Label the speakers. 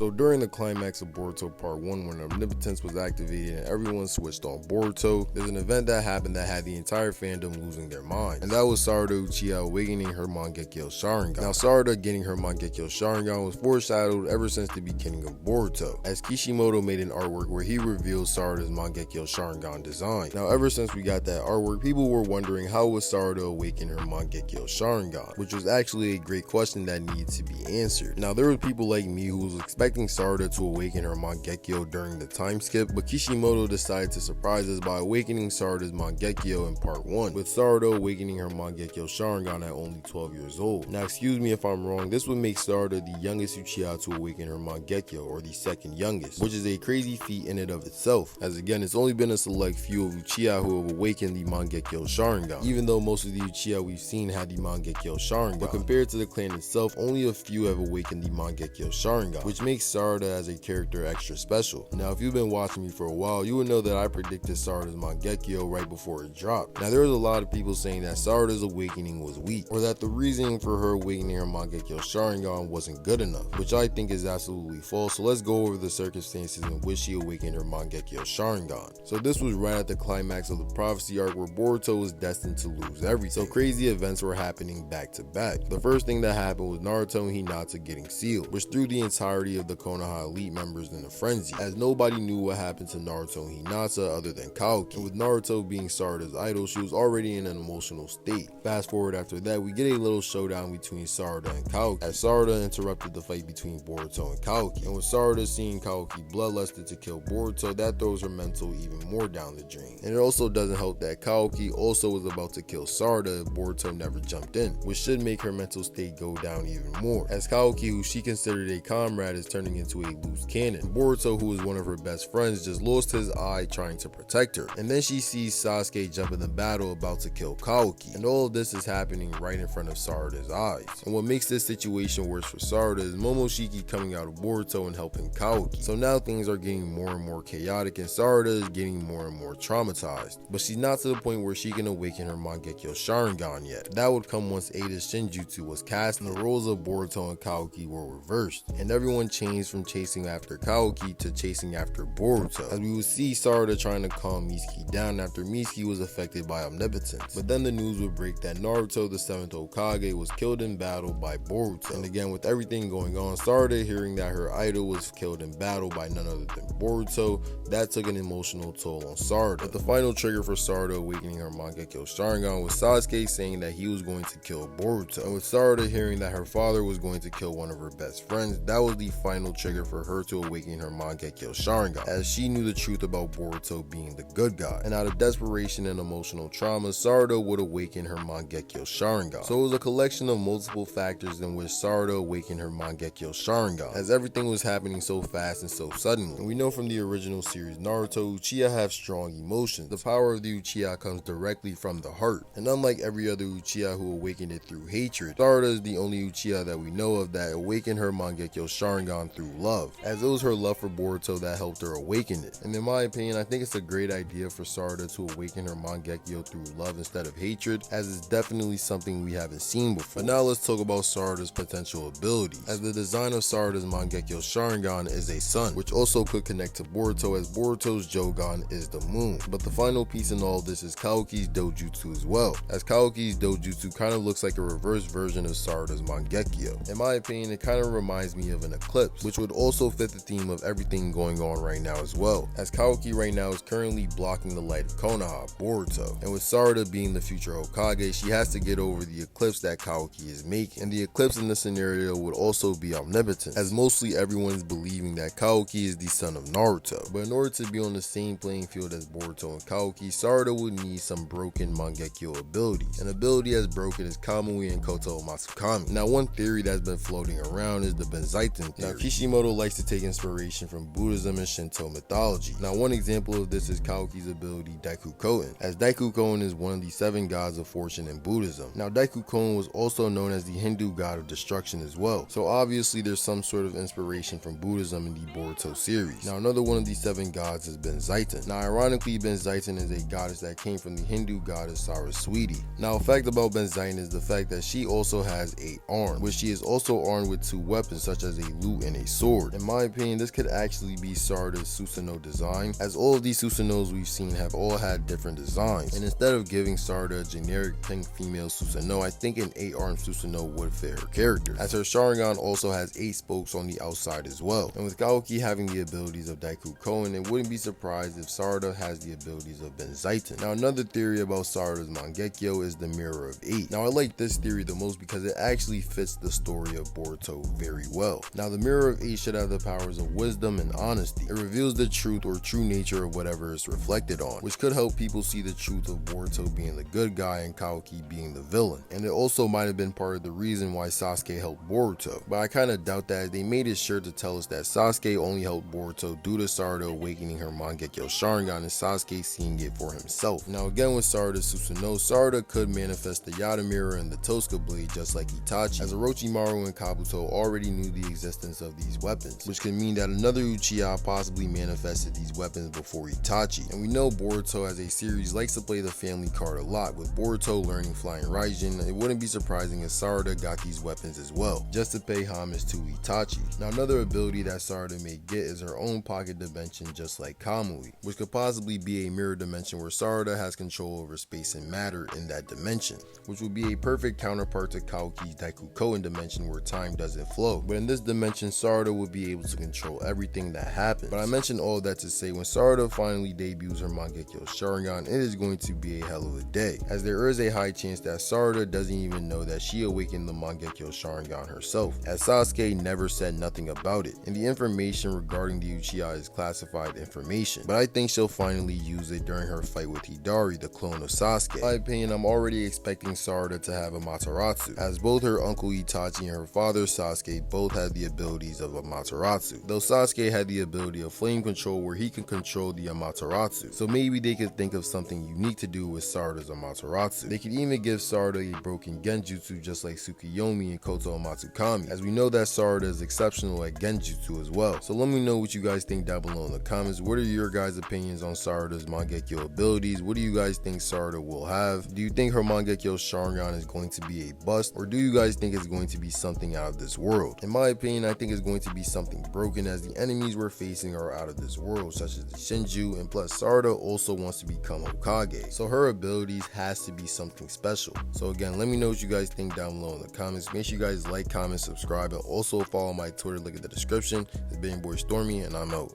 Speaker 1: So during the climax of Boruto Part 1, when Omnipotence was activated and everyone switched on Boruto, there's an event that happened that had the entire fandom losing their mind. And that was Sarada Uchiha awakening her Mangekyo Sharingan. Now Sarada getting her Mangekyo Sharingan was foreshadowed ever since the beginning of Boruto, as Kishimoto made an artwork where he revealed Sarada's Mangekyo Sharingan design. Now ever since we got that artwork, people were wondering how would Sarada awaken her Mangekyo Sharingan, which was actually a great question that needed to be answered. Now there were people like me who was expecting Sarada to awaken her Mangekyo during the time skip, but Kishimoto decided to surprise us by awakening Sarada's Mangekyo in part 1, with Sarada awakening her Mangekyo Sharingan at only 12 years old. Now excuse me if I'm wrong, this would make Sarada the youngest Uchiha to awaken her Mangekyo, or the second youngest, which is a crazy feat in and of itself, as again it's only been a select few of Uchiha who have awakened the Mangekyo Sharingan, even though most of the Uchiha we've seen had the Mangekyo Sharingan, but compared to the clan itself, only a few have awakened the Mangekyo Sharingan, which makes Sarada as a character extra special. Now if you've been watching me for a while, you would know that I predicted Sarada's Mangekyo right before it dropped. Now there was a lot of people saying that Sarada's awakening was weak, or that the reasoning for her awakening her Mangekyo Sharingan wasn't good enough, which I think is absolutely false. So let's go over the circumstances in which she awakened her Mangekyo Sharingan. So this was right at the climax of the prophecy arc where Boruto was destined to lose everything. So crazy events were happening back to back. The first thing that happened was Naruto and Hinata getting sealed, which threw the entirety of the Konoha elite members in a frenzy, as nobody knew what happened to Naruto and Hinata other than Kaoki. And with Naruto being Sarada's idol, she was already in an emotional state. Fast forward after that, we get a little showdown between Sarada and Kaoki, as Sarada interrupted the fight between Boruto and Kaoki. And with Sarada seeing Kaoki bloodlusted to kill Boruto, that throws her mental even more down the drain. And it also doesn't help that Kaoki also was about to kill Sarada if Boruto never jumped in, which should make her mental state go down even more, as Kaoki, who she considered a comrade, is turning into a loose cannon. Boruto, who was one of her best friends, just lost his eye trying to protect her. And then she sees Sasuke jump in the battle about to kill Kaoki. And all of this is happening right in front of Sarada's eyes. And what makes this situation worse for Sarada is Momoshiki coming out of Boruto and helping Kaoki. So now things are getting more and more chaotic, and Sarada is getting more and more traumatized. But she's not to the point where she can awaken her Mangekyo Sharingan yet. That would come once Ada's Shinjutsu was cast and the roles of Boruto and Kaoki were reversed, and everyone changed from chasing after Kaoki to chasing after Boruto, as we would see Sarada trying to calm Mitsuki down after Mitsuki was affected by Omnipotence. But then the news would break that Naruto, the 7th Hokage, was killed in battle by Boruto. And again, with everything going on, Sarada hearing that her idol was killed in battle by none other than Boruto, that took an emotional toll on Sarada. But the final trigger for Sarada awakening her Mangekyo Sharingan was Sasuke saying that he was going to kill Boruto. And with Sarada hearing that her father was going to kill one of her best friends, that was the final trigger for her to awaken her Mangekyo Sharingan, as she knew the truth about Boruto being the good guy. And out of desperation and emotional trauma, Sarada would awaken her Mangekyo Sharingan. So it was a collection of multiple factors in which Sarada awakened her Mangekyo Sharingan, as everything was happening so fast and so suddenly. And we know from the original series Naruto, Uchiha have strong emotions. The power of the Uchiha comes directly from the heart, and unlike every other Uchiha who awakened it through hatred, Sarada is the only Uchiha that we know of that awakened her Mangekyo Sharingan through love, as it was her love for Boruto that helped her awaken it. And in my opinion, I think it's a great idea for Sarada to awaken her Mangekyo through love instead of hatred, as it's definitely something we haven't seen before. But now let's talk about Sarada's potential abilities, as the design of Sarada's Mangekyo Sharingan is a sun, which also could connect to Boruto, as Boruto's Jogan is the moon. But the final piece in all this is Kaoki's Dojutsu as well, as Kaoki's Dojutsu kind of looks like a reverse version of Sarada's Mangekyo. In my opinion, it kind of reminds me of an eclipse, which would also fit the theme of everything going on right now as well, as Kaoki right now is currently blocking the light of Konoha, Boruto. And with Sarada being the future Hokage, she has to get over the eclipse that Kaoki is making. And the eclipse in this scenario would also be Omnipotence, as mostly everyone is believing that Kaoki is the son of Naruto. But in order to be on the same playing field as Boruto and Kaoki, Sarada would need some broken Mangekyo abilities. An ability as broken as Kamui and Koto Matsukami. Now one theory that's been floating around is the Benzaiten theory. Now Kishimoto likes to take inspiration from Buddhism and Shinto mythology. Now one example of this is Kaoki's ability Daikukoin, as Daikukoin is one of the 7 gods of fortune in Buddhism. Now Daikukoin was also known as the Hindu god of destruction as well, so obviously there's some sort of inspiration from Buddhism in the Boruto series. Now another one of these 7 gods is Benzaiten. Now ironically, Benzaiten is a goddess that came from the Hindu goddess Saraswati. Now a fact about Benzaiten is the fact that she also has 8 arms, which she is also armed with 2 weapons such as a lute and a sword. In my opinion, this could actually be Sarada's Susanoo design, as all of these Susanoos we've seen have all had different designs, and instead of giving Sarada a generic pink female Susanoo, I think an 8-armed Susanoo would fit her character, as her Sharingan also has 8 spokes on the outside as well. And with Kaoki having the abilities of Daiku Koen, it wouldn't be surprised if Sarada has the abilities of Benzaiten. Now, another theory about Sarada's Mangekyo is the Mirror of 8. Now, I like this theory the most because it actually fits the story of Boruto very well. Now, the Mirror of 8 should have the powers of wisdom and honesty. It reveals the truth or true nature of whatever it's reflected on, which could help people see the truth of Boruto being the good guy and Kaoki being the villain. And it also might have been part of the reason why Sasuke helped Boruto, but I kind of doubt that, as they made it sure to tell us that Sasuke only helped Boruto due to Sarada awakening her Mangekyo Sharingan and Sasuke seeing it for himself. Now again, with Sarada's Susanoo, Sarada could manifest the Yata Mirror and the Tosca Blade just like Itachi, as Orochimaru and Kabuto already knew the existence of these weapons, which could mean that another Uchiha possibly manifested these weapons before Itachi. And we know Boruto as a series likes to play the family card a lot. With Boruto learning Flying Raijin, it wouldn't be surprising if Sarada got these weapons as well, just to pay homage to Itachi. Now, another ability that Sarada may get is her own pocket dimension, just like Kamui, which could possibly be a mirror dimension where Sarada has control over space and matter in that dimension, which would be a perfect counterpart to Kaoki's Daiku Koen dimension where time doesn't flow. But in this dimension, Sarada would be able to control everything that happens. But I mentioned all that to say, when Sarada finally debuts her Mangekyo Sharingan, it is going to be a hell of a day, as there is a high chance that Sarada doesn't even know that she awakened the Mangekyo Sharingan herself, as Sasuke never said nothing about it, and the information regarding the Uchiha is classified information. But I think she'll finally use it during her fight with Hidari, the clone of Sasuke. In my opinion, I'm already expecting Sarada to have a Mataratsu, as both her uncle Itachi and her father Sasuke both had the abilities of a Mataratsu, though Sasuke had the ability of flame control where he can control the Amaterasu. So maybe they could think of something unique to do with Sarada's Amaterasu. They could even give Sarada a broken Genjutsu just like Tsukiyomi and Koto Matsukami, as we know that Sarada is exceptional at Genjutsu as well. So let me know what you guys think down below in the comments. What are your guys' opinions on Sarada's Mangekyo abilities? What do you guys think Sarada will have? Do you think her Mangekyo Sharingan is going to be a bust, or do you guys think it's going to be something out of this world? In my opinion, I think it's going to be something broken, as the enemies we're facing are out of this world, such as the Shinju, and plus Sarada also wants to become Hokage, so her abilities has to be something special. So again, let me know what you guys think down below in the comments. Make sure you guys like, comment, subscribe, and also follow my Twitter link in the description. It's been your boy Stormy, and I'm out.